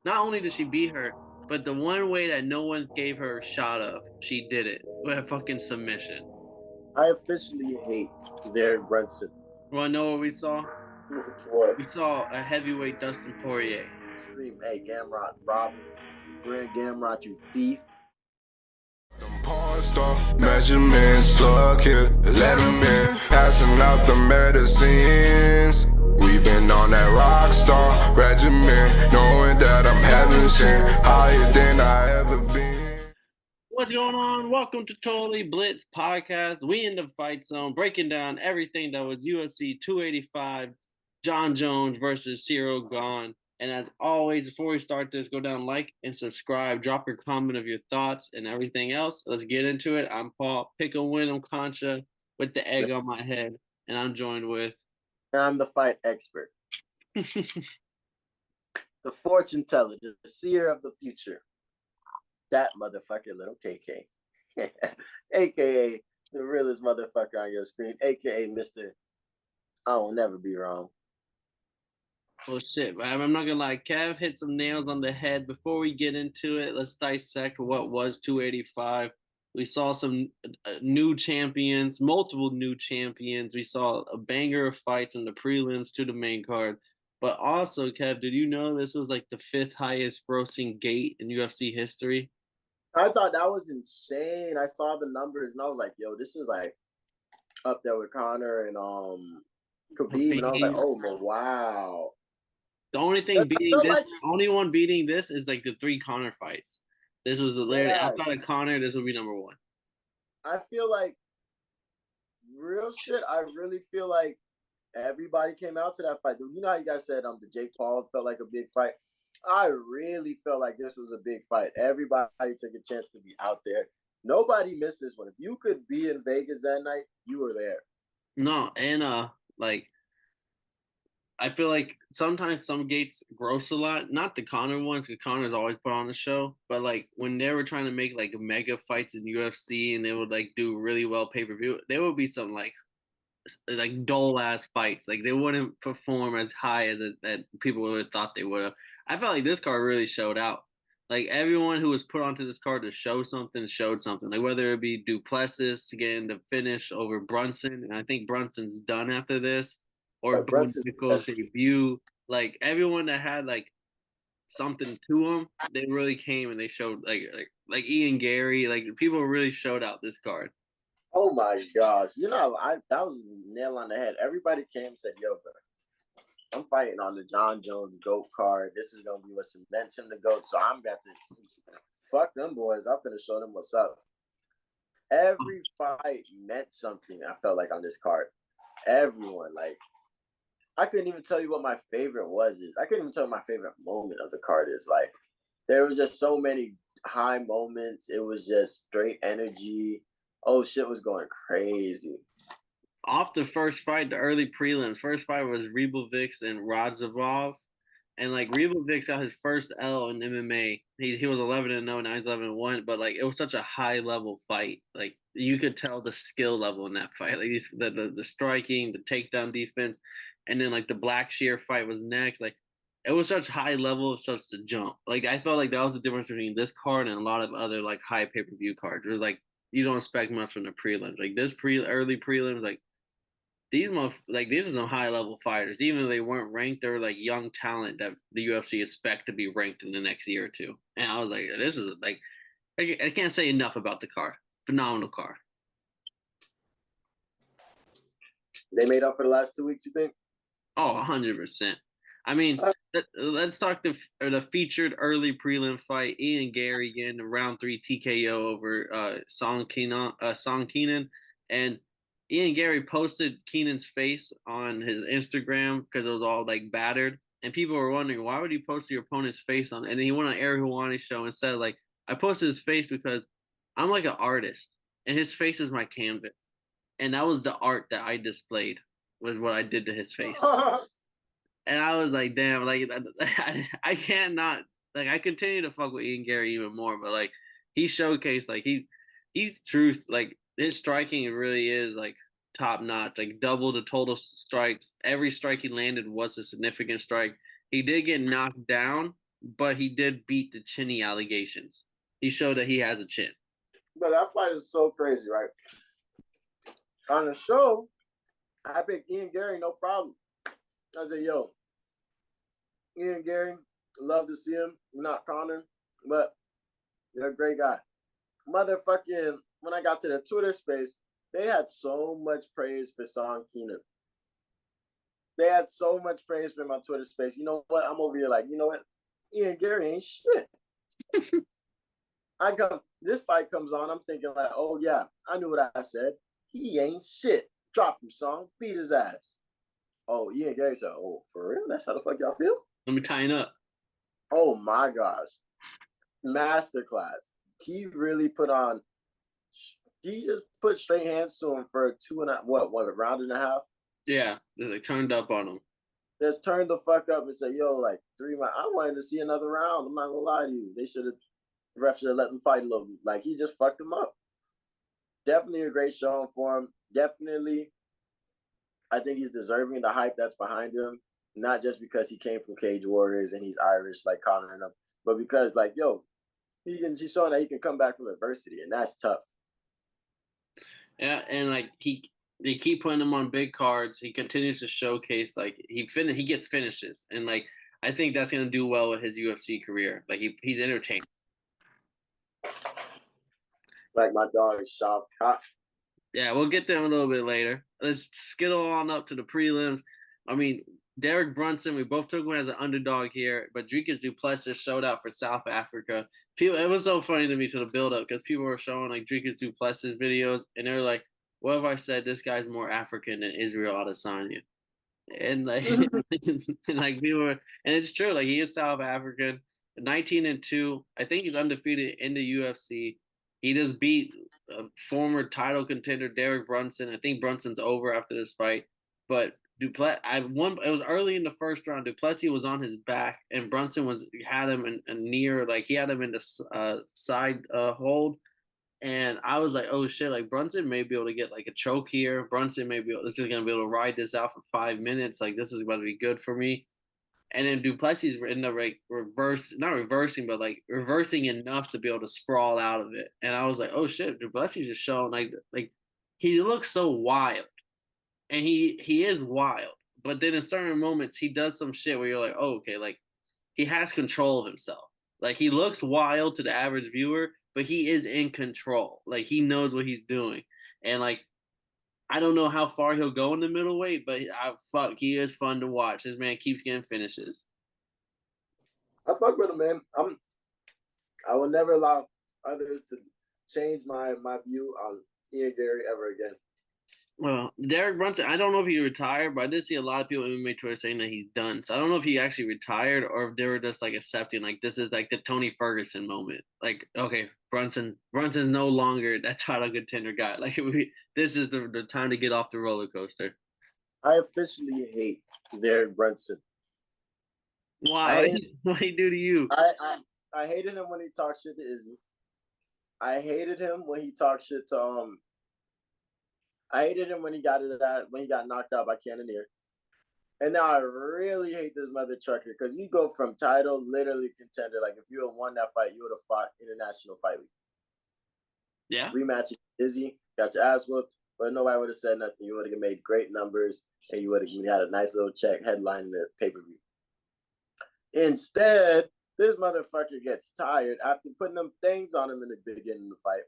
not only did she beat her, but the one way that no one gave her a shot of, she did it with a fucking submission. I officially hate Darren Brunson. Wanna know what we saw? What? We saw a heavyweight Dustin Poirier. Scream, hey, Gamrot, rob me. Grant Gamrot, you thief. Porn star measurements, plug here, let them in, passing out the medicines. We've been on that rock star regimen, knowing that I'm heaven sent, higher than I ever been. What's going on? Welcome to Totally Blitz Podcast. We in the fight zone, breaking down everything that was UFC 285, John Jones versus Cyril Gahn. And as always, before we start this, go down, like, and subscribe. Drop your comment of your thoughts and everything else. Let's get into it. I'm Paul. Pick a win. I'm Concha with the egg on my head. And I'm joined with... I'm the fight expert. The fortune teller, the seer of the future. That motherfucker, little KK. AKA the realest motherfucker on your screen. AKA Mr. I will never be wrong. Well, shit, I'm not gonna lie. Kev hit some nails on the head. Before we get into it, let's dissect what was 285. We saw some new champions, multiple new champions. We saw a banger of fights in the prelims to the main card. But also, Kev, did you know this was like the fifth highest grossing gate in UFC history? I thought that was insane. I saw the numbers and I was like, yo, this is like up there with Connor and Khabib. And I was like, oh, wow. The only thing beating this, the only one beating this is like the three Connor fights. This was literally outside of Connor. This would be number one. I feel like real shit. I really feel like everybody came out to that fight. You know how you guys said the Jake Paul felt like a big fight. I really felt like this was a big fight. Everybody took a chance to be out there. Nobody missed this one. If you could be in Vegas that night, you were there. No, and like I feel like sometimes some gates gross a lot. Not the Connor ones, because Connor's always put on the show. But like when they were trying to make like mega fights in UFC and they would like do really well pay-per-view, there would be some like dull ass fights. Like they wouldn't perform as high as that people would have thought they would have. I felt like this card really showed out. Like everyone who was put onto this card to show something showed something. Like whether it be Duplessis getting the finish over Brunson, and I think Brunson's done after this, or But Bo Brunson's Nichols' debut. Like everyone that had like something to them, they really came and they showed like Ian Gary. Like people really showed out this card. oh my gosh. You know, that was a nail on the head. Everybody came and said, yo, bro, I'm fighting on the John Jones GOAT card. This is gonna be what cements him the GOAT. So I'm about to fuck them boys. I'm gonna show them what's up. Every fight meant something, I felt like, on this card. Everyone, like, I couldn't even tell you what my favorite was. I couldn't even tell you what my favorite moment of the card is. Like, there was just so many high moments. It was just straight energy. Oh, shit was going crazy. Off the first fight, the early prelims, first fight was Rebelvix and Radzhabov. And like Rebelvix got his first L in MMA. He was 11-0, now he's 11-1. But like it was such a high level fight. Like you could tell the skill level in that fight. Like the striking, the takedown defense, and then like the Blackshear fight was next. Like it was such high level, such a jump. Like I felt like that was the difference between this card and a lot of other like high pay per view cards. It was like you don't expect much from the prelims. Like this early prelims, like these are some high level fighters. Even though they weren't ranked, they're like young talent that the UFC expect to be ranked in the next year or two. And I was like, this is like I can't say enough about the card. Phenomenal card. They made up for the last 2 weeks, you think? Oh, 100%. I mean, let's talk the featured early prelim fight. Ian Gary getting a round 3 TKO over Song Keenan, and Ian Gary posted Keenan's face on his Instagram because it was all like battered, and people were wondering why would he post your opponent's face on. And then he went on Ariel Helwani's show and said like I posted his face because I'm like an artist, and his face is my canvas, and that was the art that I displayed was what I did to his face. And I was like, damn, like I can't not like I continue to fuck with Ian Gary even more, but like he showcased like he's truth, like his striking really is like top notch, like double the total strikes. Every strike he landed was a significant strike. He did get knocked down, but he did beat the chinny allegations. He showed that he has a chin. But that fight is so crazy, right? On the show, I picked Ian Gary, no problem. I said, yo, Ian Gary, love to see him. Not Connor, but you're a great guy. Motherfucking, when I got to the Twitter space, they had so much praise for Sean Keenan. They had so much praise for him on Twitter space. You know what? I'm over here like, you know what? Ian Gary ain't shit. This fight comes on. I'm thinking like, oh yeah, I knew what I said. He ain't shit. Drop him, song. Beat his ass. Oh, Ian Gary said, oh, for real? That's how the fuck y'all feel? Let me tie it up. Oh my gosh. Masterclass. He really put on, he just put straight hands to him for a round and a half? Yeah, just like turned up on him. Just turned the fuck up and said, yo, like 3 rounds. I wanted to see another round. I'm not gonna lie to you. The ref should have let them fight a little bit. Like, he just fucked him up. Definitely a great showing for him. Definitely, I think he's deserving the hype that's behind him. Not just because he came from Cage Warriors and he's Irish like Conor and them, but because like, yo, he's showing that he can come back from adversity, and that's tough. Yeah, and like they keep putting him on big cards. He continues to showcase like he gets finishes, and like I think that's gonna do well with his UFC career. Like he's entertaining. Like my dog is Shav Khan. Yeah, we'll get there a little bit later. Let's skittle on up to the prelims. I mean, Derek Brunson, we both took him as an underdog here, but Dricus du Plessis showed out for South Africa. It was so funny to me to the build-up because people were showing like Dricus du Plessis videos, and they're like, "What have I said? This guy's more African than Israel Adesanya." And like, and like we were, and it's true. Like he is South African, 19-2. I think he's undefeated in the UFC. He just beat a former title contender Derek Brunson. I think Brunson's over after this fight, but It was early in the first round. Du Plessis was on his back, and Brunson had him in near, like he had him in the side hold, and I was like, oh shit, like Brunson may be able to get like a choke here. This is gonna be able to ride this out for 5 minutes. Like this is going to be good for me. And then Du Plessis ended up like not reversing, but like reversing enough to be able to sprawl out of it. And I was like, oh shit, Du Plessis is showing like he looks so wild, and he is wild. But then in certain moments, he does some shit where you're like, oh okay, like he has control of himself. Like he looks wild to the average viewer, but he is in control. Like he knows what he's doing, and like I don't know how far he'll go in the middleweight, but he is fun to watch. This man keeps getting finishes. I fuck with him, man. I will never allow others to change my view on Ian Gary ever again. Well, Derek Brunson, I don't know if he retired, but I did see a lot of people in MMA Twitter saying that he's done. So I don't know if he actually retired or if they were just like accepting like this is like the Tony Ferguson moment. Like, okay, Brunson's no longer that title contender guy. Like this is the time to get off the roller coaster. I officially hate Derek Brunson. Why? What did he do to you? I hated him when he talked shit to Izzy. I hated him when he talked shit to I hated him when he got knocked out by Cannonier. And now I really hate this mother trucker because you go from title, literally contender. Like if you had won that fight, you would have fought International Fight League. Yeah. Rematch Izzy, got your ass whooped, but nobody would have said nothing. You would have made great numbers, and you would have had a nice little check headline in the pay-per-view. Instead, this motherfucker gets tired after putting them things on him in the beginning of the fight.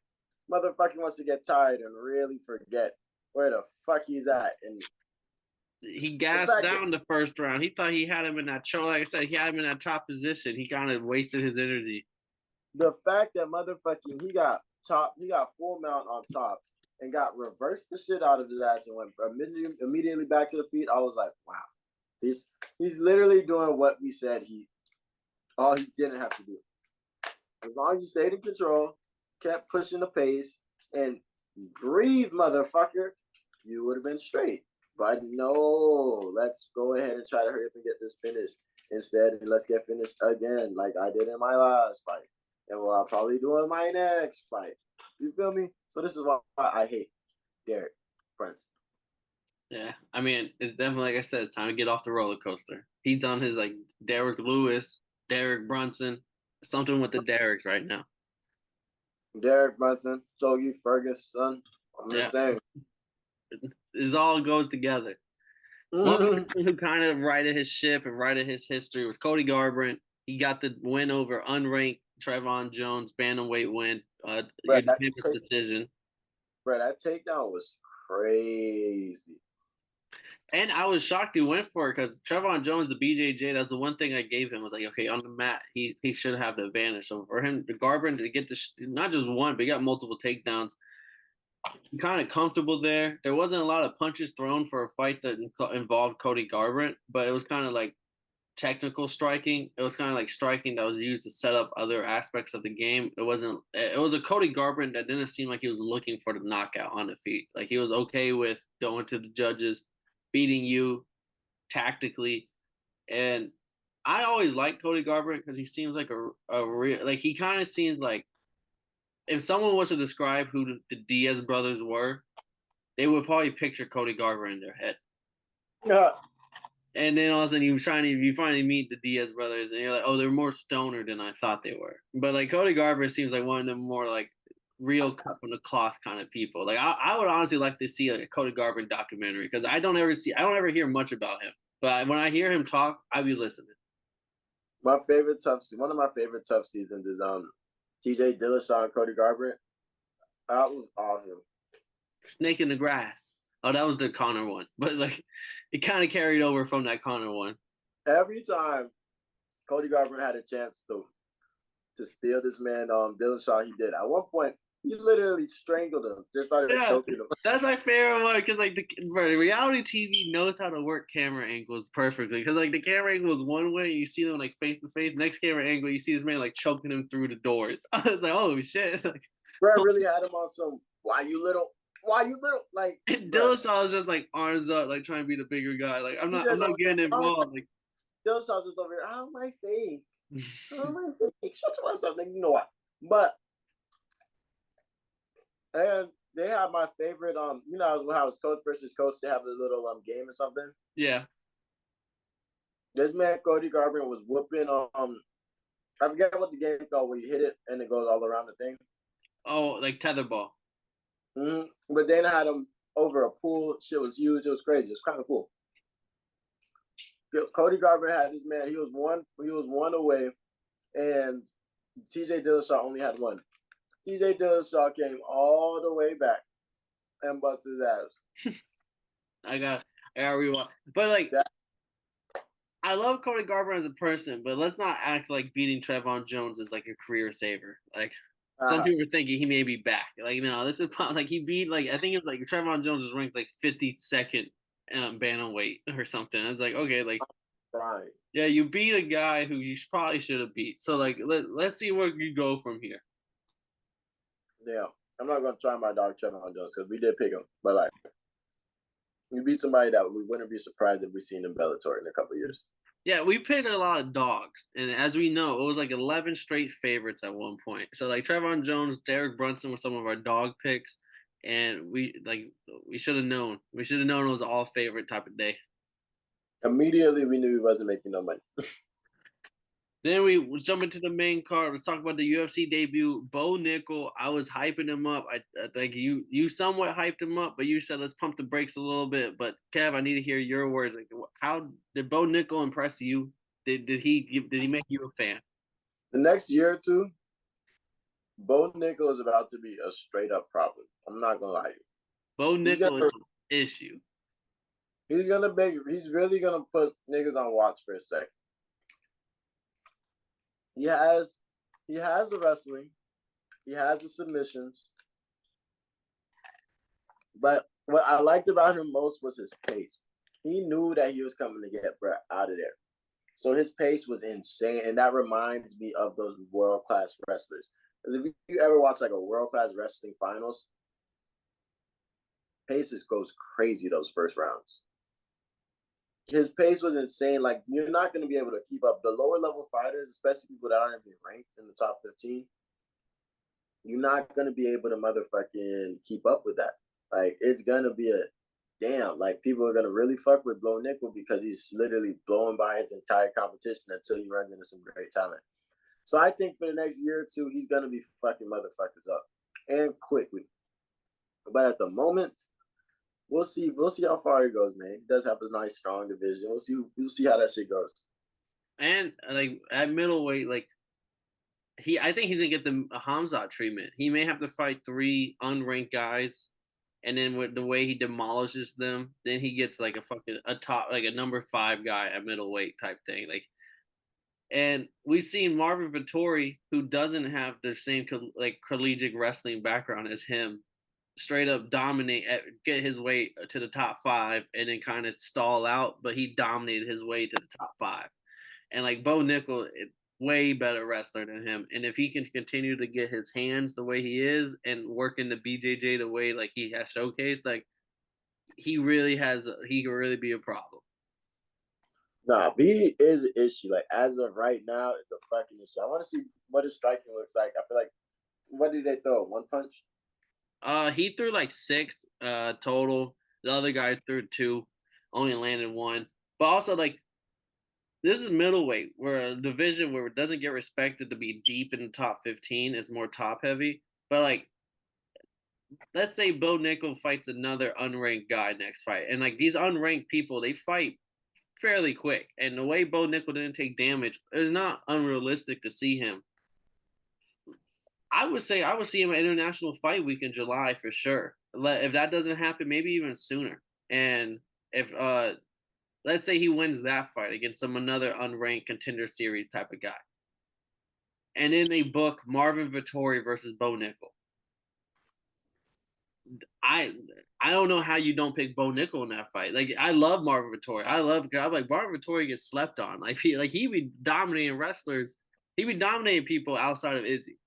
Motherfucker wants to get tired and really forget where the fuck he's at. And he gassed down the first round. He thought he had him in that choke. Like I said, he had him in that top position. He kind of wasted his energy. The fact that motherfucking he got full mount on top and got reversed the shit out of his ass and went immediately back to the feet. I was like, wow, he's literally doing what we said all he didn't have to do. As long as you stayed in control, kept pushing the pace, and breathe, motherfucker, you would have been straight. But no, let's go ahead and try to hurry up and get this finished. Instead, let's get finished again, like I did in my last fight. And what I'll probably do in my next fight. You feel me? So this is why I hate Derek Brunson. Yeah, I mean, it's definitely, like I said, it's time to get off the roller coaster. He's done his like Derek Lewis Derek Brunson, something with the Derricks right now. Derek Brunson, Shogi Ferguson. I'm just saying. It all goes together. One person who kind of righted his ship and righted his history was Cody Garbrandt. He got the win over unranked Trevon Jones, bantamweight win, unanimous decision. Bro, that takedown was crazy. And I was shocked he went for it because Trevon Jones, the BJJ, that's the one thing I gave him was like, okay, on the mat, he should have the advantage. So for him, Garbrandt to get not just one, but he got multiple takedowns. Kind of comfortable there. There wasn't a lot of punches thrown for a fight that involved Cody Garbrandt, but it was kind of like technical striking. It was kind of like striking that was used to set up other aspects of the game. It wasn't. It was a Cody Garbrandt that didn't seem like he was looking for the knockout on the feet. Like he was okay with going to the judges, beating you tactically, and I always liked Cody Garbrandt because he seems like a real, like he kind of seems like if someone was to describe who the Diaz brothers were, they would probably picture Cody Garbrandt in their head. Yeah. And then all of a sudden you finally meet the Diaz brothers and you're like, oh, they're more stoner than I thought they were. But like Cody Garbrandt seems like one of the more like real cut from the cloth kind of people. Like I would honestly like to see like a Cody Garbrandt documentary because I don't ever hear much about him. But when I hear him talk, I be listening. One of my favorite tough seasons is TJ Dillashaw and Cody Garbrandt. That was awesome. Snake in the grass. Oh, that was the Conor one. But like it kind of carried over from that Conor one. Every time Cody Garbrandt had a chance to steal this man Dillashaw, he did. At one point, he literally strangled him, just started choking him. That's my favorite one because like the reality TV knows how to work camera angles perfectly. Because like the camera angle is one way, you see them like face to face. Next camera angle, you see this man like choking him through the doors. I was like, oh shit! Like, bro, really had him on some. Why you little? Like Dillashaw was just like arms up, like trying to be the bigger guy. Like I'm not getting involved. Like Dillashaw's just over here. Oh my fake. Oh my fake. Shut your ass up, nigga. You know what? But and they have my favorite. You know how it's coach versus coach. They have a little game or something. Yeah. This man Cody Garbrandt was whooping. I forget what the game is called where you hit it and it goes all around the thing. Oh, like tetherball. Mm-hmm. But then I had him over a pool. Shit was huge. It was crazy. It was kind of cool. Cody Garbrandt had this man. He was one away, and TJ Dillashaw only had one. TJ Dillashaw came all the way back and busted his ass. I got rewind. But like, I love Cody Garbrandt as a person, but let's not act like beating Trevon Jones is like a career saver. Like some people are thinking he may be back. Like no, this is like he beat like I think it's like Trevon Jones was ranked like 52nd bantamweight or something. I was like okay, like right. Yeah, you beat a guy who you probably should have beat. So like let's see where you go from here. Yeah, I'm not gonna try my dog Trevon Jones because we did pick him, but like we beat somebody that we wouldn't be surprised if we seen in Bellator in a couple of years. Yeah, we picked a lot of dogs, and as we know, it was like 11 straight favorites at one point. So like Trevon Jones, Derek Brunson were some of our dog picks, and we should have known. We should have known it was all favorite type of day. Immediately, we knew he wasn't making no money. Then we jump into the main card. Let's talk about the UFC debut. Bo Nickel, I was hyping him up. I think you somewhat hyped him up, but you said let's pump the brakes a little bit. But Kev, I need to hear your words. Like, how did Bo Nickel impress you? Did he make you a fan? The next year or two, Bo Nickel is about to be a straight up problem. I'm not gonna lie to you. Bo Nickel is an issue. He's really gonna put niggas on watch for a second. He has the wrestling. He has the submissions. But what I liked about him most was his pace. He knew that he was coming to get Brett out of there. So his pace was insane. And that reminds me of those world-class wrestlers. Because if you ever watch like a world-class wrestling finals, pace goes crazy those first rounds. His pace was insane. Like, you're not going to be able to keep up. The lower level fighters, especially people that aren't even ranked in the top 15, you're not going to be able to motherfucking keep up with that. Like, it's going to be a damn, like people are gonna really fuck with Blow Nickel because he's literally blowing by his entire competition until he runs into some great talent. So I think for the next year or two, he's gonna be fucking motherfuckers up and quickly. But at the moment, we'll see. We'll see how far he goes, man. He does have a nice, strong division. We'll see. We'll see how that shit goes. And like at middleweight, like I think he's gonna get the Hamzat treatment. He may have to fight 3 unranked guys, and then with the way he demolishes them, then he gets like a top, like a number 5 guy at middleweight type thing. Like, and we've seen Marvin Vettori, who doesn't have the same like collegiate wrestling background as him, straight up dominate, get his way to the top 5, and then kind of stall out. But he dominated his way to the top 5. And like Bo Nickel, way better wrestler than him. And if he can continue to get his hands the way he is and work in the BJJ the way like he has showcased, like he can really be a problem. Nah, B is an issue. Like as of right now, it's a fucking issue. I want to see what his striking looks like. I feel like, what did they throw? 1 punch? He threw like 6 total. The other guy threw 2, only landed 1. But also like this is middleweight, where a division where it doesn't get respected to be deep in the top 15. It's more top heavy. But like, let's say Bo Nickel fights another unranked guy next fight, and like these unranked people, they fight fairly quick. And the way Bo Nickel didn't take damage, it's not unrealistic to see him. I would say I would see him at International Fight Week in July for sure. If that doesn't happen, maybe even sooner. And if let's say he wins that fight against another unranked contender series type of guy, and then they book Marvin Vettori versus Bo Nickel. I don't know how you don't pick Bo Nickel in that fight. Like I love Marvin Vettori. I'm like Marvin Vettori gets slept on. Like he be dominating wrestlers. He be dominating people outside of Izzy.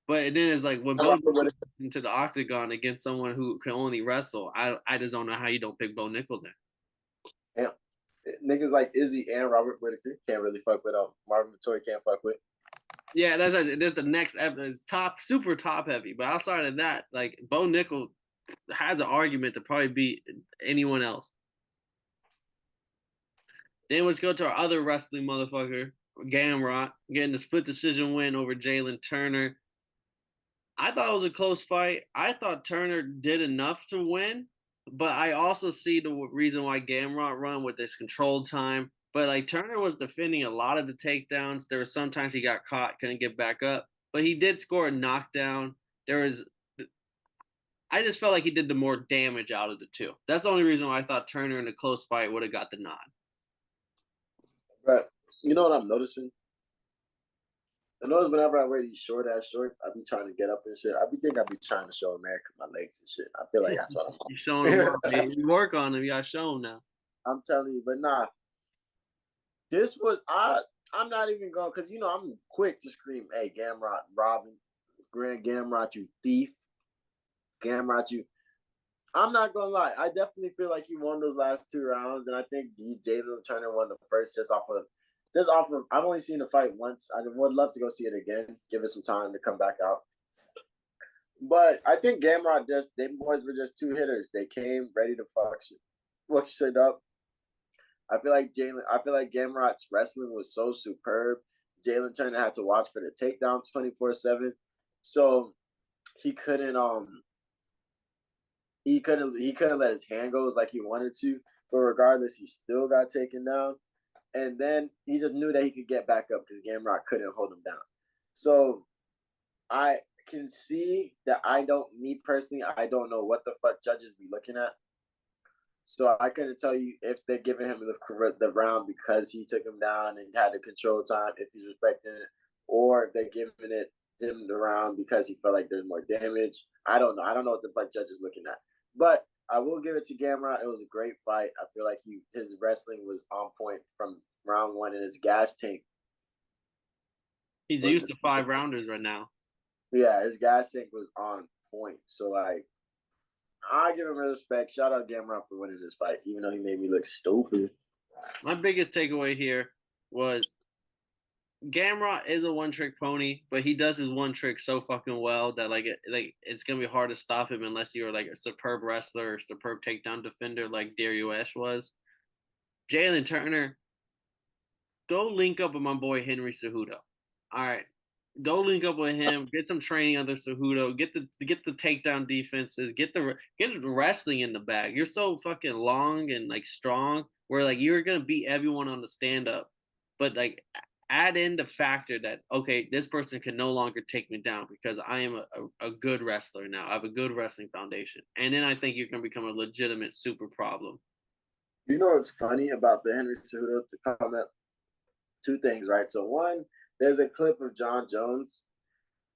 But then it's like when Bo Nickel gets into the octagon against someone who can only wrestle, I just don't know how you don't pick Bo Nickel then. Yeah. Niggas like Izzy and Robert Whitaker can't really fuck with Marvin Vettori can't fuck with. Yeah, that's the next episode. It's super top heavy. But outside of that, like Bo Nickel has an argument to probably beat anyone else. Then let's go to our other wrestling motherfucker, Gamrot, getting the split decision win over Jalen Turner. I thought it was a close fight. I thought Turner did enough to win, but I also see the reason why Gamrot run with this controlled time. But like Turner was defending a lot of the takedowns. There were sometimes he got caught, couldn't get back up, but he did score a knockdown. I just felt like he did the more damage out of the two. That's the only reason why I thought Turner in a close fight would have got the nod. But you know what I'm noticing? I notice whenever I wear these short ass shorts, I be trying to get up and shit. I be trying to show America my legs and shit. I feel like that's what I'm You're showing them off, man. You work on them, you gotta show them now. I'm telling you, but nah. This was I'm not even going because I'm quick to scream, "Hey, Gamrot, Robin, Grand Gamrot, you thief, Gamrot, you." I'm not gonna lie. I definitely feel like he won those last 2 rounds, and I think Jalen Turner won the first just off of. I've only seen the fight once. I would love to go see it again. Give it some time to come back out. But I think Gamrot them boys were just 2 hitters. They came ready to fuck shit up. I feel like Gamrot's wrestling was so superb. Jalen Turner had to watch for the takedowns 24/7, so he couldn't let his hand go like he wanted to. But regardless, he still got taken down. And then he just knew that he could get back up because Gamrot couldn't hold him down. So I can see that me personally, I don't know what the fuck judges be looking at. So I couldn't tell you if they're giving him the round because he took him down and had the control time, if he's respecting it, or if they're giving him the round because he felt like there's more damage. I don't know. I don't know what the fuck judge is looking at. But I will give it to Gamrot. It was a great fight. I feel like his wrestling was on point from round 1, and his gas tank. He's used to 5 rounders right now. Yeah, his gas tank was on point. So like, I give him respect. Shout out Gamrot for winning this fight, even though he made me look stupid. My biggest takeaway here was Gamrot is a one-trick pony, but he does his one trick so fucking well that it's gonna be hard to stop him unless you're like a superb wrestler or superb takedown defender like Dariush was. Jalen Turner, go link up with my boy Henry Cejudo. All right, go link up with him. Get some training under Cejudo. Get the takedown defenses. Get the wrestling in the bag. You're so fucking long and like strong. Where like you're gonna beat everyone on the stand up, but like add in the factor that okay, this person can no longer take me down because I am a good wrestler now. I have a good wrestling foundation, and then I think you're gonna become a legitimate super problem. You know what's funny about the Henry Cejudo to comment? Two things, right? So one, there's a clip of Jon Jones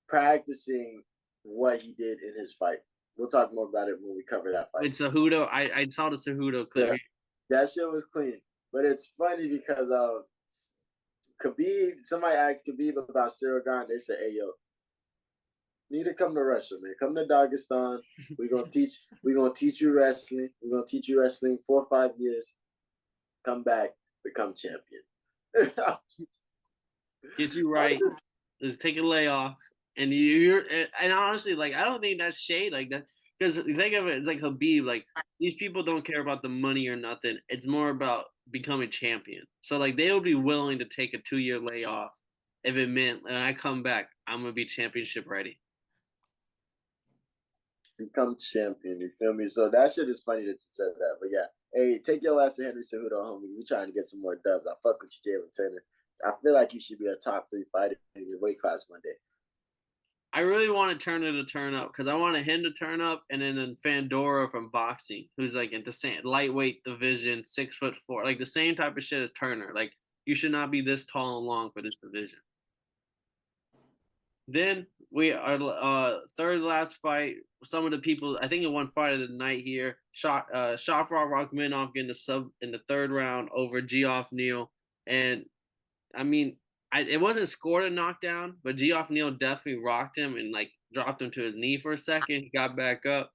practicing what he did in his fight. We'll talk more about it when we cover that fight. With Cejudo, I saw the Cejudo clip. Yeah, that shit was clean. But it's funny because Khabib, somebody asked Khabib about Cyril Gane. They said, hey, yo, need to come to Russia, man. Come to Dagestan. We're gonna teach you wrestling. We're gonna teach you wrestling 4 or 5 years. Come back, become champion. Get you right. Just take a layoff, and you're. And honestly, like I don't think that's shade like that because think of it, it's like Khabib. Like these people don't care about the money or nothing. It's more about becoming champion. So like they would be willing to take a 2-year layoff if it meant when I come back, I'm gonna be championship ready. Become champion, you feel me? So that shit is funny that you said that. But yeah, hey, take your ass to Henry Cejudo, homie. We trying to get some more dubs. I fuck with you, Jalen Turner. I feel like you should be a top 3 fighter in your weight class one day. I really want Turner to turn up because I wanted him to turn up, and then Fandora from boxing, who's like in the same lightweight division, 6'4", like the same type of shit as Turner. Like you should not be this tall and long for this division. Then we are third last fight. Some of the people, I think it one fight of the night here. Shafar Rakhmonov getting the sub in the 3rd round over Geoff Neal, and I mean, it wasn't scored a knockdown, but Geoff Neal definitely rocked him and like dropped him to his knee for a second. He got back up,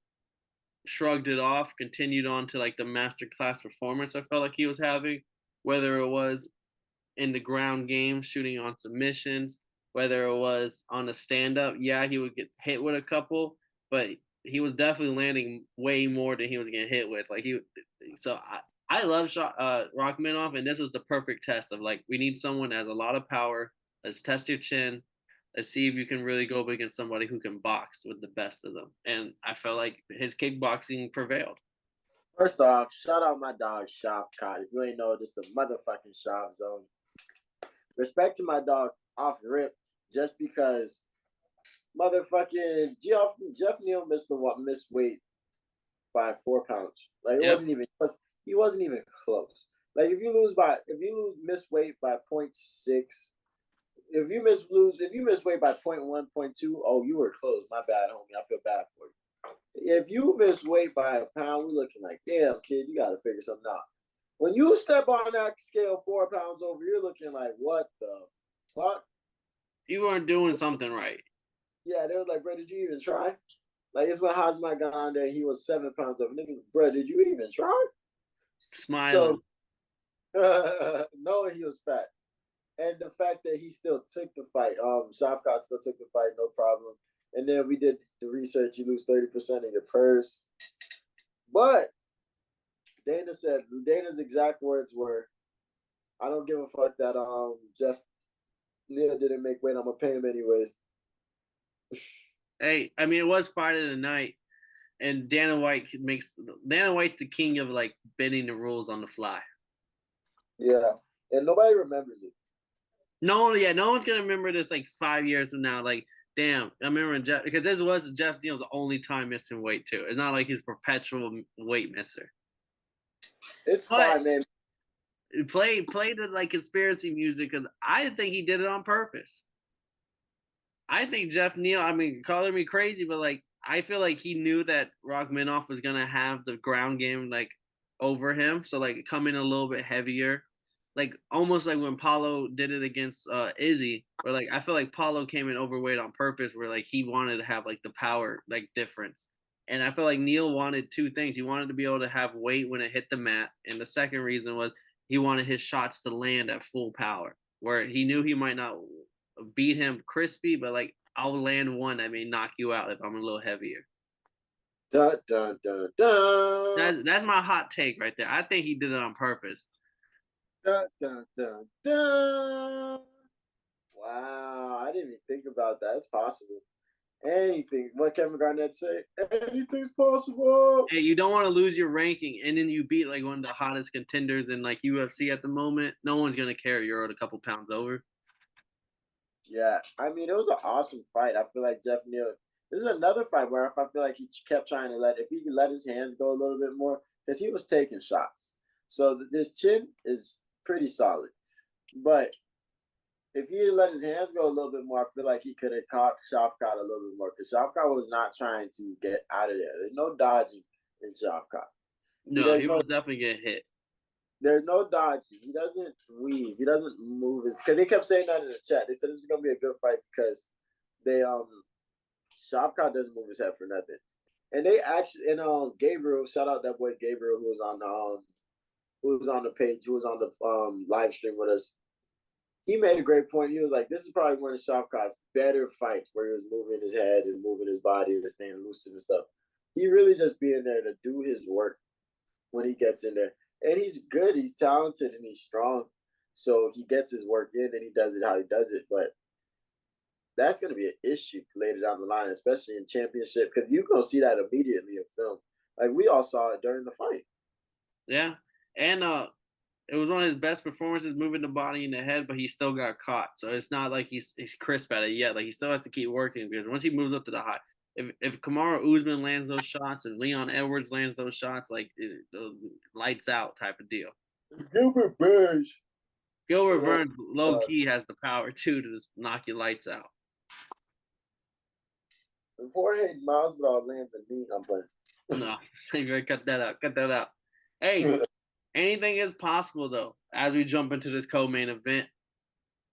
shrugged it off, continued on to like the masterclass performance I felt like he was having, whether it was in the ground game, shooting on submissions, whether it was on a stand-up. Yeah, he would get hit with a couple, but he was definitely landing way more than he was getting hit with. Like I love Rakhmonov, and this was the perfect test of like we need someone that has a lot of power. Let's test your chin. Let's see if you can really go up against somebody who can box with the best of them. And I felt like his kickboxing prevailed. First off, shout out my dog Shavkat. If you ain't know, this the motherfucking Shav Zone. Respect to my dog off rip, just because motherfucking Geoff Neal missed weight by 4 pounds. Like it wasn't even close. He wasn't even close. Like if you miss weight by 0.6, if you miss weight by 0.1, 0.2, oh, you were close. My bad, homie. I feel bad for you. If you miss weight by a pound, we're looking like, damn, kid, you got to figure something out. When you step on that scale 4 pounds over, you're looking like, what the fuck? You weren't doing something right. Yeah, they was like, bro, did you even try? Like, it's when Hazmat got on there, he was 7 pounds over. Niggas, bro, did you even try? Smiling. So, knowing he was fat. And the fact that he still took the fight, Shavkat still took the fight, no problem. And then we did the research, you lose 30% of your purse. But Dana's exact words were, I don't give a fuck that Geoff Neal didn't make weight, I'm gonna pay him anyways. Hey, I mean it was fight of the night, and Dana White's the king of like bending the rules on the fly. Yeah. And nobody remembers it. No one's gonna remember this like 5 years from now. Like, damn, I remember Jeff, because this was Geoff Neal's only time missing weight too. It's not like he's perpetual weight misser. It's fine, man. Play the like conspiracy music because I think he did it on purpose. I think Geoff Neal, I mean, calling me crazy, but like I feel like he knew that Rakhmonov was gonna have the ground game like over him, so like come in a little bit heavier. Like almost like when Paulo did it against Izzy, where like I feel like Paulo came in overweight on purpose, where like he wanted to have like the power like difference, and I feel like Neal wanted 2 things. He wanted to be able to have weight when it hit the mat, and the second reason was he wanted his shots to land at full power. where he knew he might not beat him crispy, but like I'll land one that may knock you out if I'm a little heavier. Dun, dun, dun, dun. That's my hot take right there. I think he did it on purpose. Dun, dun, dun, dun. Wow, I didn't even think about that. It's possible. Anything. What Kevin Garnett say? Anything's possible. Hey, you don't want to lose your ranking, and then you beat like one of the hottest contenders in like UFC at the moment. No one's gonna care you're a couple pounds over. Yeah, I mean, it was an awesome fight. I feel like Jeff Neal. This is another fight where I feel like he kept trying to if he could let his hands go a little bit more, because he was taking shots. So this chin is pretty solid. But if he had let his hands go a little bit more, I feel like he could have caught Shavkat a little bit more, because Shavkat was not trying to get out of there. There's no dodging in Shavkat. No, he was definitely getting hit. There's no dodging. He doesn't weave. He doesn't move. Because they kept saying that in the chat. They said this is gonna be a good fight because they Shavkat doesn't move his head for nothing. And they actually Gabriel, shout out that boy Gabriel who was on the page, who was on the live stream with us. He made a great point. He was like, this is probably one of Shavkat's better fights where he was moving his head and moving his body and staying lucid and stuff. He really just being there to do his work when he gets in there. And he's good, he's talented, and he's strong. So he gets his work in and he does it how he does it. But that's going to be an issue later down the line, especially in championship, because you're going to see that immediately in film. Like we all saw it during the fight. Yeah. And it was one of his best performances, moving the body in the head, but he still got caught. So it's not like he's crisp at it yet. Like he still has to keep working, because once he moves up to the high, if Kamaru Usman lands those shots and Leon Edwards lands those shots, like lights out type of deal. Gilbert Burns. Gilbert Burns low key has the power too to just knock your lights out. If Jorge Masvidal lands a knee, I'm playing. No, you better cut that out. Cut that out. Hey, anything is possible though. As we jump into this co-main event,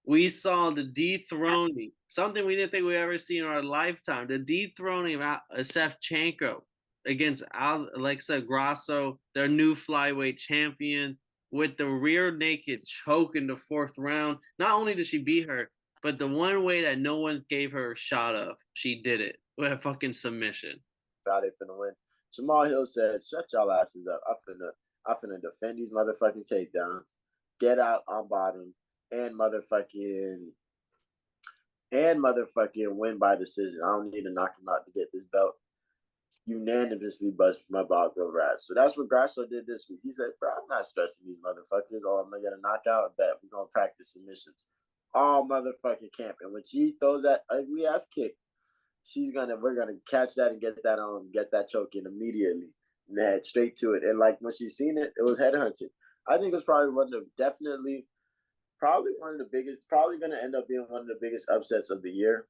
we saw the dethroning, something we didn't think we'd ever see in our lifetime. The dethroning of Shevchenko against Alexa Grasso, their new flyweight champion, with the rear naked choke in the fourth round. Not only did she beat her, but the one way that no one gave her a shot of, she did it with a fucking submission. Thought they finna win. Jamal Hill said, "Shut y'all asses up. I finna defend these motherfucking takedowns, get out on bottom, and motherfucking win by decision. I don't need to knock him out to get this belt. Unanimously bust my Boggle Raz." So that's what Grasso did this week. He said, "Bro, I'm not stressing these motherfuckers. Oh, I'm gonna get a knockout. Bet we're gonna practice submissions all motherfucking camp. And when she throws that ugly ass kick, we're gonna catch that and get that choke in immediately and head straight to it. And like when she seen it, it was headhunting. I think it's probably probably gonna end up being one of the biggest upsets of the year.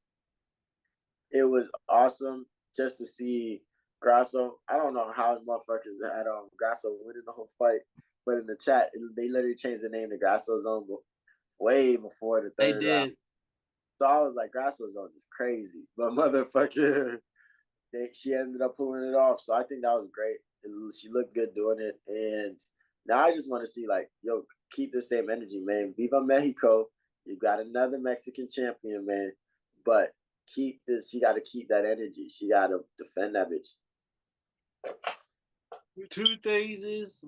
It was awesome just to see Grasso. I don't know how motherfuckers had Grasso winning the whole fight, but in the chat, they literally changed the name to Grasso Zone way before the third round. So I was like, Grasso Zone is crazy, but motherfucker, she ended up pulling it off. So I think that was great. She looked good doing it, and now I just want to see keep the same energy, man. Viva Mexico! You got another Mexican champion, man, but keep this. She got to keep that energy. She got to defend that bitch. Two phases.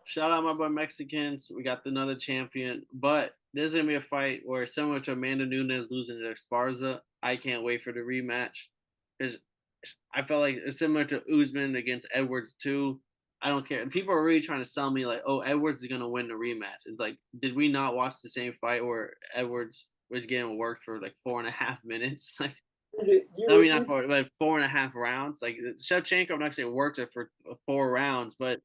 Shout out my boy Mexicans. We got another champion, but this is gonna be a fight where, similar to Amanda Nunes losing to Esparza, I can't wait for the rematch, because I felt like it's similar to Usman against Edwards too. I don't care. People are really trying to sell me like, oh, Edwards is gonna win the rematch. It's like, did we not watch the same fight where Edwards was getting worked for like 4.5 minutes? Like, I mean, not 4.5 rounds. Like Shevchenko, I'm not saying worked it for 4 rounds, but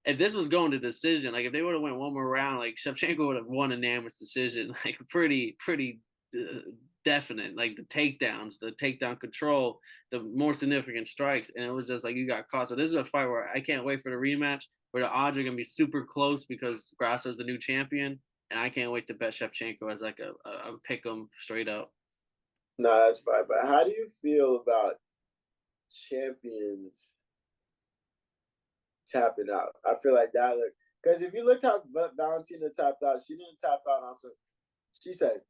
if this was going to decision, like if they would have went one more round, like Shevchenko would have won a unanimous decision, like pretty definite. Like the takedowns, the takedown control, the more significant strikes, and it was just like you got caught. So this is a fight where I can't wait for the rematch, where the odds are gonna be super close because Grasso's the new champion, and I can't wait to bet Shevchenko as like a pick 'em straight up. No, that's fine. But how do you feel about champions tapping out? I feel like that, because if you look how Valentina tapped out, she didn't tap out on some She said,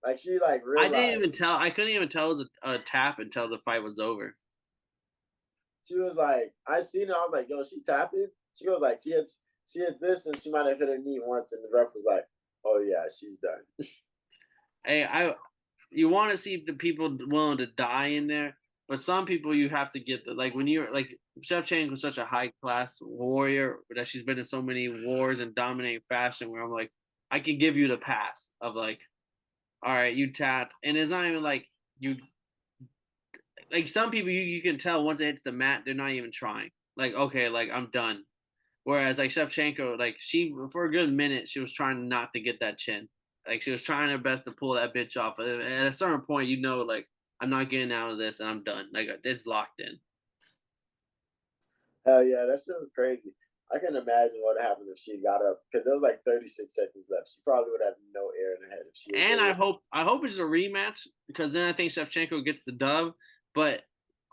like she like I realized. didn't even tell. I couldn't even tell it was a tap until the fight was over. She was like, I seen it. I'm like, yo, she tapping. She goes like, she hit this, and she might have hit her knee once, and the ref was like, oh yeah, she's done. Hey, you want to see the people willing to die in there, but some people you have to get like when you're like Shevchenko was such a high class warrior that she's been in so many wars and dominating fashion where I'm like, I can give you the pass of like, all right, you tapped, and it's not even like you like some people you can tell once it hits the mat they're not even trying. Like okay, like I'm done. Whereas like Shevchenko, like she for a good minute she was trying not to get that chin. Like she was trying her best to pull that bitch off. And at a certain point, you know, like I'm not getting out of this and I'm done. Like it's locked in. Hell yeah, that shit was crazy. I can imagine what happened if she got up because there was like 36 seconds left. She probably would have no air in her head if she. And I hope it's a rematch because then I think Shevchenko gets the dub. But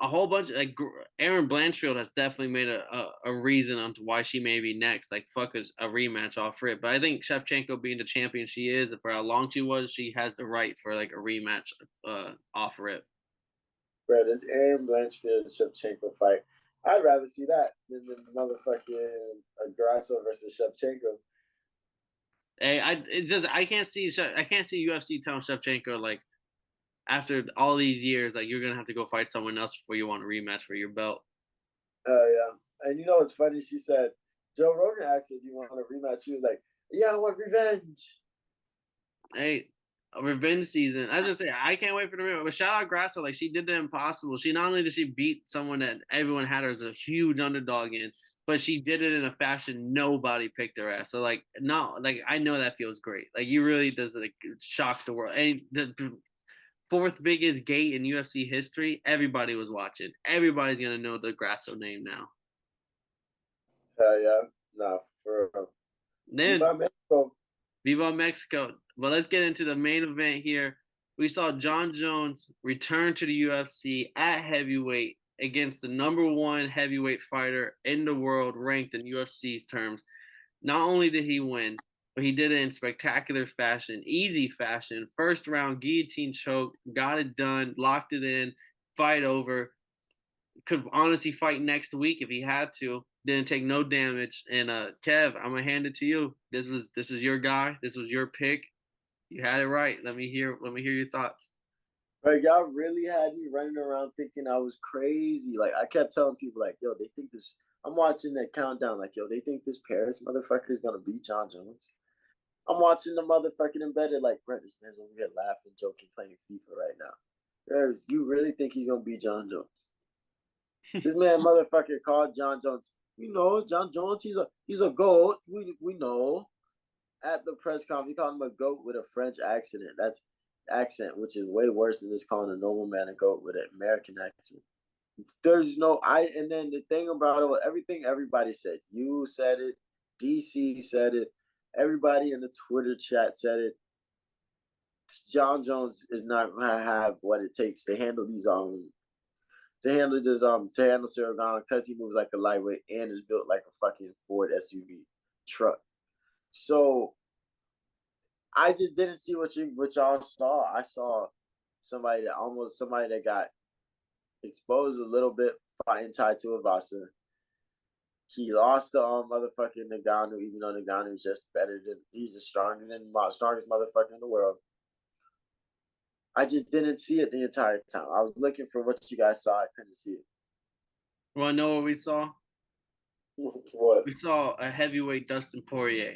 a whole bunch of like Aaron Blanchfield has definitely made a reason on why she may be next. Like fuck a rematch off for it. But I think Shevchenko being the champion she is, for how long she was, she has the right for like a rematch off for it. Bro, this Aaron Blanchfield Shevchenko fight, I'd rather see that than the motherfucking Grasso versus Shevchenko. Hey, I can't see UFC telling Shevchenko like after all these years like you're gonna have to go fight someone else before you want a rematch for your belt. Yeah, and you know what's funny? She said Joe Rogan asked if you want a rematch. She was like, "Yeah, I want revenge." Hey, revenge season. I was just say I can't wait for the rematch. But shout out Grasso, like she did the impossible. She not only did she beat someone that everyone had her as a huge underdog in, but she did it in a fashion nobody picked her ass. So like no, like I know that feels great. Like you really does like shock the world. And the fourth biggest gate in UFC history, everybody was watching. Everybody's gonna know the Grasso name now. Yeah, nah, for Then Mexico. Viva Mexico. But let's get into the main event here. We saw Jon Jones return to the UFC at heavyweight against the number one heavyweight fighter in the world, ranked in UFC's terms. Not only did he win, but he did it in spectacular fashion, easy fashion. First round guillotine choke, got it done, locked it in, fight over. Could honestly fight next week if he had to. Didn't take no damage. And Kev, I'm gonna hand it to you. This is your guy. This was your pick. You had it right. Let me hear your thoughts. Like y'all really had me running around thinking I was crazy. Like I kept telling people, like, yo, they think this. I'm watching that countdown, like, yo, they think this Paris motherfucker is gonna beat Jon Jones. I'm watching the motherfucking embedded, like, bro, this man's over here laughing, joking, playing FIFA right now. Guys, you really think he's gonna beat Jon Jones? This man motherfucker called Jon Jones. You know, Jon Jones, he's a goat. We know. At the press conference, he called him a goat with a French accent, which is way worse than just calling a normal man a goat with an American accent. There's no and then the thing about it, everything everybody said. You said it, DC said it, everybody in the Twitter chat said it. Jon Jones is not gonna have what it takes to handle these to handle Serragano because he moves like a lightweight and is built like a fucking Ford SUV truck. So I just didn't see what y'all saw. I saw somebody that got exposed a little bit fighting Tai Tuivasa. He lost to motherfucking Ngannou, even though Ngannou is just he's just strongest motherfucker in the world. I just didn't see it the entire time. I was looking for what you guys saw. I couldn't see it. Want to know what we saw? What? We saw a heavyweight Dustin Poirier.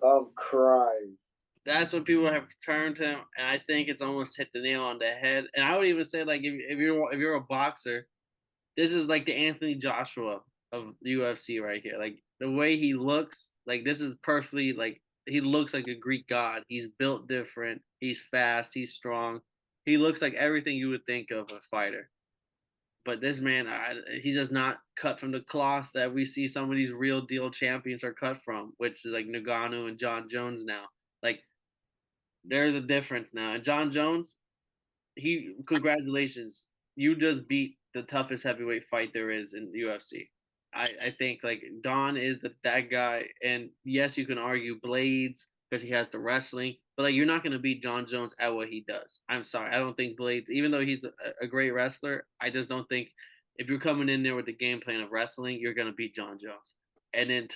I'm crying. That's what people have turned him, and I think it's almost hit the nail on the head. And I would even say, like, if you're a boxer, this is like the Anthony Joshua of the UFC right here. Like the way he looks, like this is perfectly like he looks like a Greek god. He's built different. He's fast. He's strong. He looks like everything you would think of a fighter. But this man, he does not cut from the cloth that we see some of these real deal champions are cut from, which is like Ngannou and Jon Jones now. Like there's a difference now. And Jon Jones, congratulations, you just beat the toughest heavyweight fight there is in the UFC. I think like Don is that guy, and yes, you can argue Blades because he has the wrestling. But like, you're not gonna beat John Jones at what he does. I'm sorry, I don't think Blades, even though he's a great wrestler, I just don't think if you're coming in there with the game plan of wrestling, you're gonna beat John Jones. And then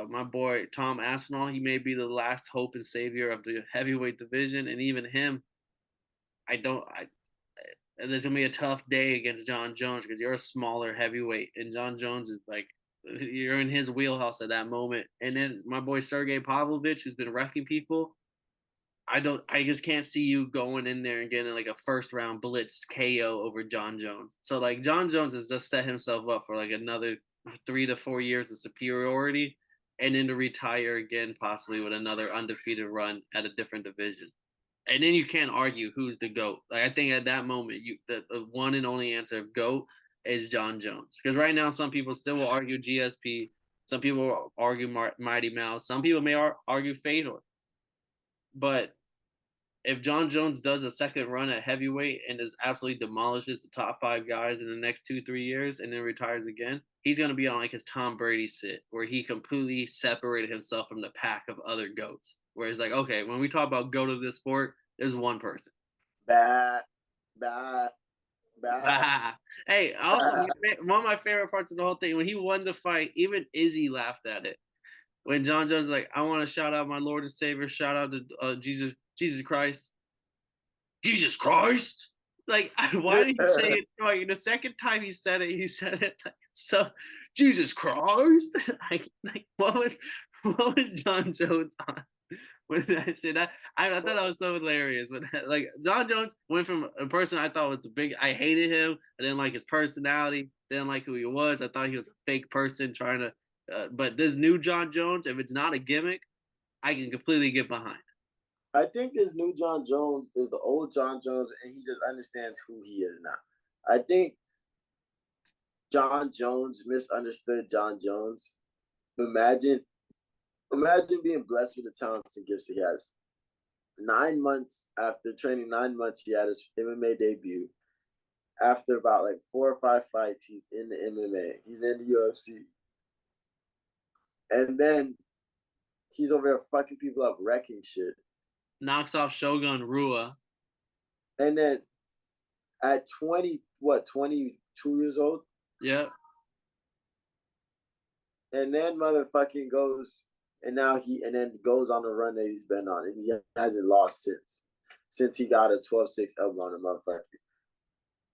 my boy Tom Aspinall, he may be the last hope and savior of the heavyweight division, and even him, I don't. I there's gonna be a tough day against John Jones because you're a smaller heavyweight, and John Jones is like you're in his wheelhouse at that moment. And then my boy Sergey Pavlovich, who's been wrecking people, I just can't see you going in there and getting like a first round blitz KO over John Jones. So like John Jones has just set himself up for like another 3 to 4 years of superiority, and then to retire again possibly with another undefeated run at a different division. And then you can't argue who's the GOAT. Like I think at that moment, the one and only answer of GOAT is John Jones. Because right now, some people still will argue GSP. Some people will argue Mighty Mouse. Some people may argue Fedor. But if John Jones does a second run at heavyweight and just absolutely demolishes the top 5 guys in the next 2-3 years and then retires again, he's going to be on like his Tom Brady sit, where he completely separated himself from the pack of other GOATs. Where it's like, okay, when we talk about GOAT of this sport, there's one person. Bah, bah, bah. Hey, also one of my favorite parts of the whole thing, when he won the fight, even Izzy laughed at it. When John Jones was like, I want to shout out my Lord and Savior, shout out to Jesus Christ. Jesus Christ? Like, why did he say it? Like, the second time he said it like, so, Jesus Christ? like what was John Jones on with that shit? I thought that was so hilarious. But like, John Jones went from a person I thought was I hated him. I didn't like his personality. Didn't like who he was. I thought he was a fake person trying to. But this new John Jones, if it's not a gimmick, I can completely get behind. I think this new John Jones is the old John Jones, and he just understands who he is now. I think John Jones misunderstood John Jones. Imagine being blessed with the talents and gifts he has. 9 months after training, 9 months, he had his MMA debut. After about like 4 or 5 fights, he's in the MMA. He's in the UFC. And then he's over there fucking people up, wrecking shit. Knocks off Shogun Rua. And then at 22 years old? Yep. And then motherfucking goes, and then goes on the run that he's been on. And he hasn't lost since he got a 12-6 elbow on the motherfucker.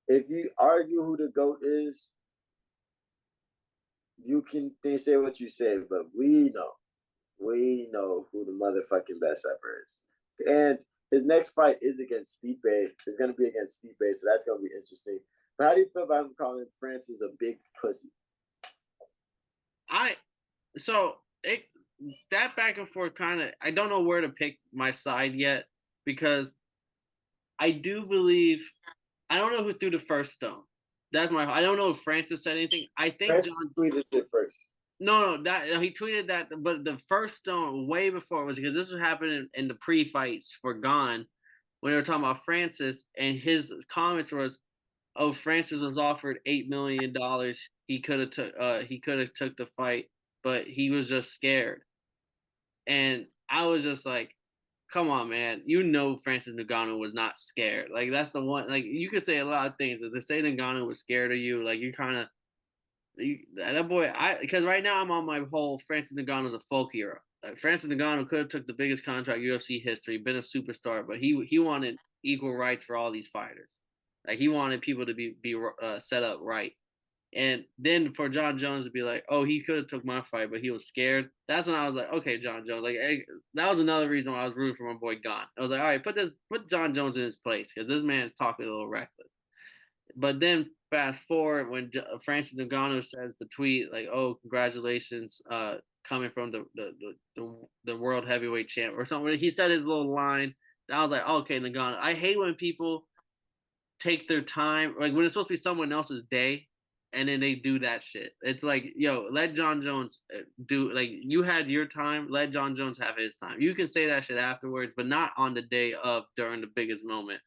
If you argue who the GOAT is, you can say what you say, but we know who the motherfucking best ever is. And his next fight is against Stipe. It's going to be against Stipe, so that's going to be interesting. But how do you feel about him calling Francis a big pussy? That back and forth kind of, I don't know where to pick my side yet, because I do believe, I don't know who threw the first stone. I don't know if Francis said anything. I think John tweeted it first. No, he tweeted that, but the first stone way before was because this was happening in the pre-fights for GON when they were talking about Francis, and his comments was, "Oh, Francis was offered $8 million. He could have took the fight, but he was just scared." And I was just like, "Come on, man! You know Francis Ngannou was not scared. Like that's the one. Like you could say a lot of things. If they say Ngannou was scared of you, like you kind of." That boy, because right now I'm on my whole Francis Ngannou is a folk hero. Like Francis Ngannou could have took the biggest contract UFC history, been a superstar, but he wanted equal rights for all these fighters. Like he wanted people to be set up right. And then for John Jones to be like, "Oh, he could have took my fight, but he was scared." That's when I was like, "Okay, John Jones." Like that was another reason why I was rooting for my boy GON. I was like, "All right, put John Jones in his place because this man's talking a little reckless." But then fast forward when Francis Ngannou says the tweet like, "Oh, congratulations, coming from the world heavyweight champ," or something. He said his little line. I was like, "Okay, Ngannou." I hate when people take their time, like when it's supposed to be someone else's day, and then they do that shit. It's like, yo, let John Jones do. Like you had your time, let John Jones have his time. You can say that shit afterwards, but not on the day of during the biggest moment.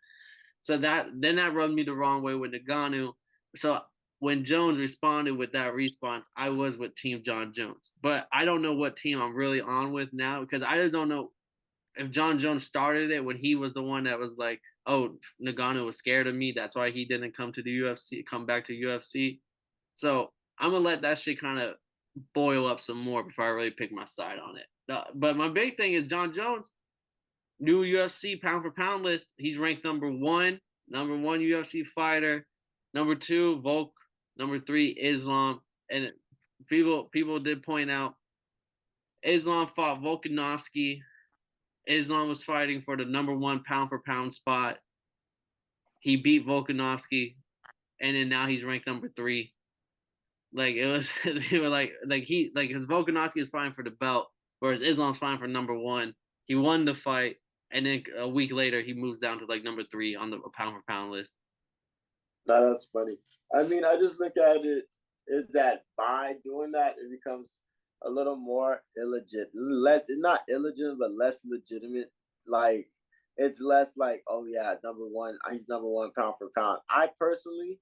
So that rubbed me the wrong way with Ngannou. So when Jones responded with that response, I was with Team John Jones. But I don't know what team I'm really on with now because I just don't know if John Jones started it when he was the one that was like, oh, Nagano was scared of me. That's why he didn't come back to UFC. So I'm going to let that shit kind of boil up some more before I really pick my side on it. But my big thing is John Jones, new UFC pound for pound list. He's ranked number one UFC fighter. Number 2, Volk. Number 3, Islam. And people did point out Islam fought Volkanovski. Islam was fighting for the number 1 pound for pound spot. He beat Volkanovski, and then now he's ranked number 3. Like it was, they were like his Volkanovski is fighting for the belt, whereas Islam's fighting for number 1. He won the fight, and then a week later he moves down to like number 3 on the pound for pound list. No, that's funny. I mean, I just look at it is that by doing that, it becomes a little more not illegitimate, but less legitimate. Like, it's less like, oh yeah, number 1, he's number 1 pound for pound. I personally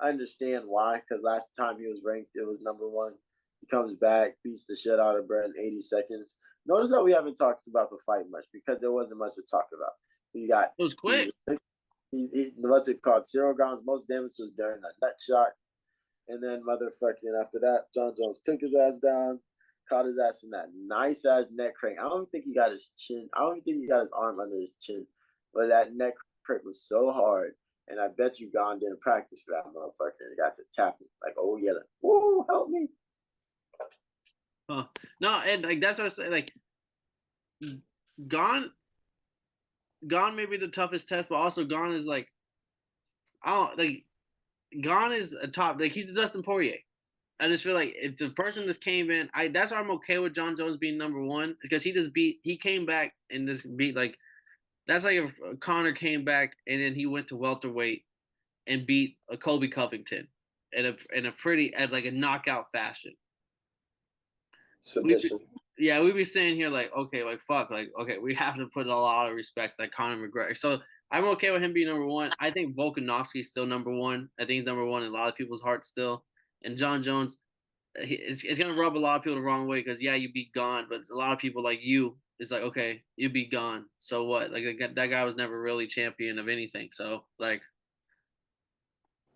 understand why, because last time he was ranked, it was number 1. He comes back, beats the shit out of Brett in 80 seconds. Notice that we haven't talked about the fight much because there wasn't much to talk about. It was quick. What's it called? 0 rounds. Most damage was during a nut shot. And then motherfucking after that, John Jones took his ass down, caught his ass in that nice ass neck crank. I don't think he got his chin. I don't think he got his arm under his chin. But that neck crank was so hard. And I bet you Gon didn't practice for that motherfucker. He got to tap him. Like, oh yeah, like, woo, help me. No, and like that's what I say. Like, Gon may be the toughest test, but also Gon is like, Gon is a top. Like he's the Dustin Poirier. I just feel like if the person just came in, that's why I'm okay with John Jones being number 1 because he came back and just beat like. That's like if Conor came back and then he went to welterweight and beat a Colby Covington in a pretty like a knockout fashion. Submission. We'd be saying here like, okay, like fuck, like okay, we have to put a lot of respect like Conor McGregor. So I'm okay with him being number 1. I think Volkanovski is still number 1. I think he's number 1 in a lot of people's hearts still. And John Jones, it's gonna rub a lot of people the wrong way because you beat Gon, but a lot of people like you. It's like, okay, you beat Gon. So what? Like that guy was never really champion of anything. So like,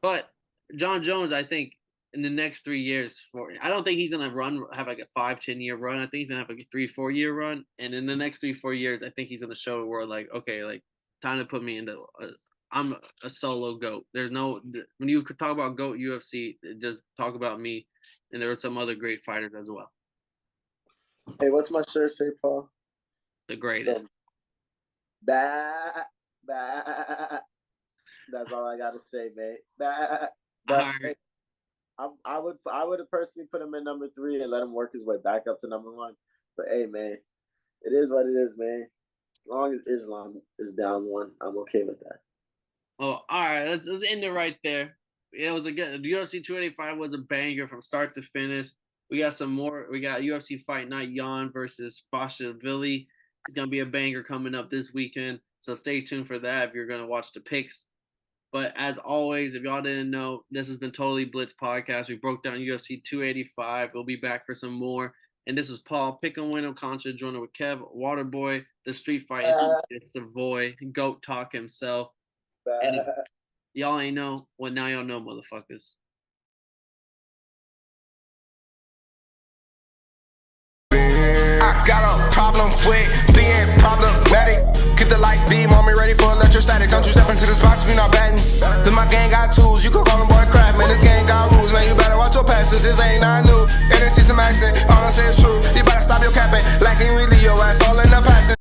but John Jones, I think in the next 3 years, I don't think he's gonna have like a 5-10 year run. I think he's gonna have like a 3-4 year run. And in the next 3-4 years, I think he's gonna show the world like, okay, like time to put me into. I'm a solo GOAT. There's no when you talk about GOAT UFC, just talk about me. And there were some other great fighters as well. Hey, what's my shirt say, Paul? The greatest. Bah. That's all I gotta say, mate. Bah. But hey, I would have personally put him in number 3 and let him work his way back up to number 1. But hey, man, it is what it is, man. As long as Islam is down 1, I'm okay with that. Oh, all right. Let's end it right there. It was a good. The UFC 285 was a banger from start to finish. We got some more. We got UFC Fight Night JON versus Fashashvili. It's gonna be a banger coming up this weekend. So stay tuned for that if you're gonna watch the picks. But as always, if y'all didn't know, this has been Totally Blitz Podcast. We broke down UFC 285. We'll be back for some more. And this is Paul, Pick and Win Contra, joining with Kev, Waterboy, the Street Fight, Savoy, Goat Talk himself. And if y'all ain't know, well, now y'all know, motherfuckers. I got a problem with being problematic. Get the light beam on me, ready for electrostatic. Don't you step into this box if you're not batting. Then my gang got tools, you can call them boy crap. Man, this gang got rules, man, you better watch your passes. This ain't not new. And then see some accent, all I say is true. You better stop your capping, lacking really your ass all in the passing.